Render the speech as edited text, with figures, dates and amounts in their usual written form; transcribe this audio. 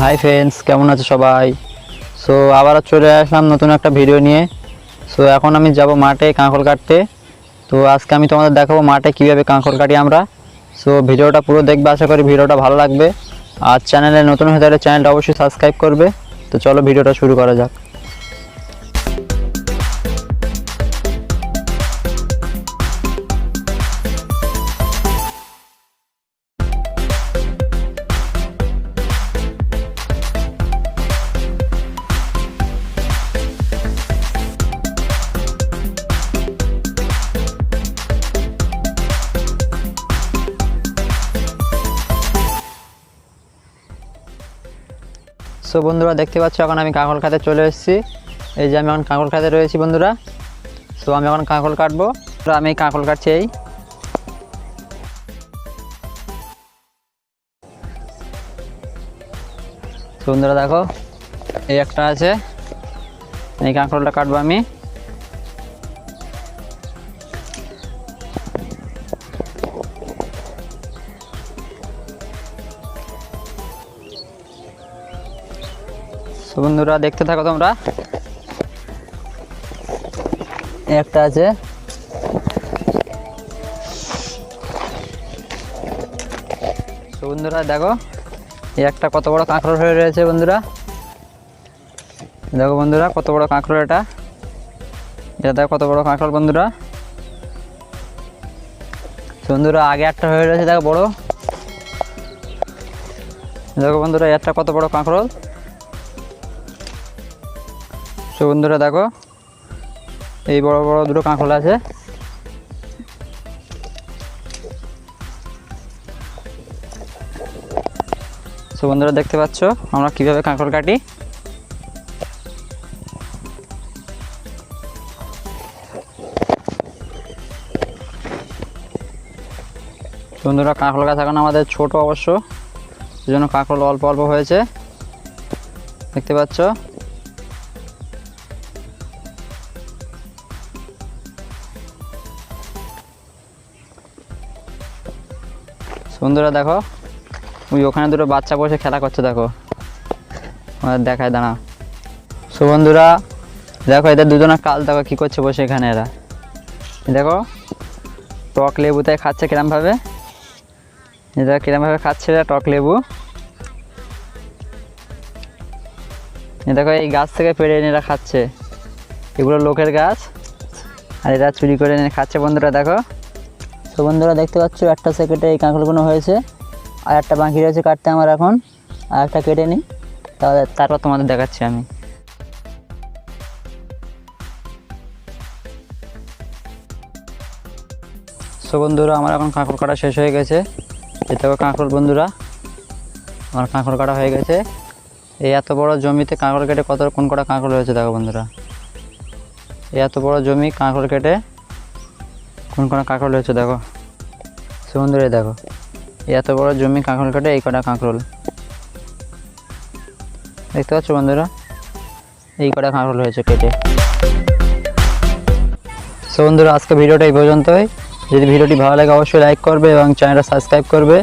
Hi friends, কেমন আছো সবাই? সো আবার চলে আসলাম নতুন একটা ভিডিও নিয়ে। সো এখন আমি যাব মাঠে কাঁকড় কাটতে। তো আজকে আমি তোমাদের দেখাবো মাঠে কীভাবে কাঁকড় কাটি আমরা। সো ভিডিওটা পুরো দেখবে, আশা করি ভিডিওটা ভালো লাগবে। আর চ্যানেলে নতুন হয়ে থাকলে চ্যানেলটা অবশ্যই সাবস্ক্রাইব করবে। তো চলো ভিডিওটা শুরু করা যাক। সো বন্ধুরা, দেখতে পাচ্ছ এখন আমি কাঁকড় খাতে চলে এসেছি। এই যে আমি এখন কাঁকড় খাতে রয়েছি বন্ধুরা। সো আমি এখন কাঁকড় কাটবো। তো আমি কাঁকড় কাটছি। এই বন্ধুরা দেখো, এই একটা আছে, এই কাঁকড়টা কাটবো আমি। বন্ধুরা দেখতে থাকো তোমরা। একটা আছে, বন্ধুরা দেখো এই একটা কত বড় কাঁকড় হয়ে রয়েছে বন্ধুরা। দেখো বন্ধুরা কত বড় কাঁকড় এটা দেখো কত বড় কাঁকড় বন্ধুরা। বন্ধুরা আগে একটা হয়ে রয়েছে দেখো বড়। দেখো বন্ধুরা একটা কত বড় কাঁকড়। তো বন্ধুরা দেখো এই বড় বড় দুটো কাঁকড় আছে। তো বন্ধুরা দেখতে পাচ্ছ আমরা কিভাবে কাঁকড় কাটি। বন্ধুরা কাঁকড় গাছ এখন আমাদের ছোট অবশ্য, সেজন্য কাঁকড় অল্প অল্প হয়েছে, দেখতে পাচ্ছ। বন্ধুরা দেখো ওই ওখানে দুটো বাচ্চা বসে খেলা করছে, দেখো আমাদের দেখায় দাঁড়া। সো বন্ধুরা দেখো এদের দুজনের কাল দেখো কী করছে বসে এখানে। এরা দেখো টক লেবুতে খাচ্ছে কিরমভাবে, এরা কিরমভাবে খাচ্ছে এরা টক লেবু। দেখো এই গাছ থেকে পেড়ে এনে এরা খাচ্ছে, এগুলো লোকের গাছ, আর এরা চুরি করে এনে খাচ্ছে বন্ধুরা দেখো। তো বন্ধুরা দেখতে পাচ্ছ একটা সেকেন্ডে এই কাঁকড়গুলো হয়েছে, আর একটা বাকি রয়েছে কাটতে আমার এখন। আর একটা কেটে নিই, তারপর তোমাদের দেখাচ্ছি আমি। সো বন্ধুরা আমার এখন কাঁকড় কাটা শেষ হয়ে গেছে। এতে কাঁকড় বন্ধুরা আমার কাঁকড় কাটা হয়ে গেছে। এই এত বড় জমিতে কাঁকড় কেটে কোন কটা কাঁকড় হয়েছে দেখো বন্ধুরা। এই এত বড় জমি কাঁকড় কেটে কোন কটা কাঁকড় হয়েছে দেখো। সো বন্ধুরা দেখো এই এত বড় জমি কাঁকড় কেটে এই কটা কাঁকড়োল দেখতে পাচ্ছ বন্ধুরা, এই কটা কাঁকড়োল হয়েছে কেটে। সো বন্ধুরা আজকে ভিডিওটা এই পর্যন্তই। যদি ভিডিওটি ভালো লাগে অবশ্যই লাইক করবে এবং চ্যানেলটা সাবস্ক্রাইব করবে।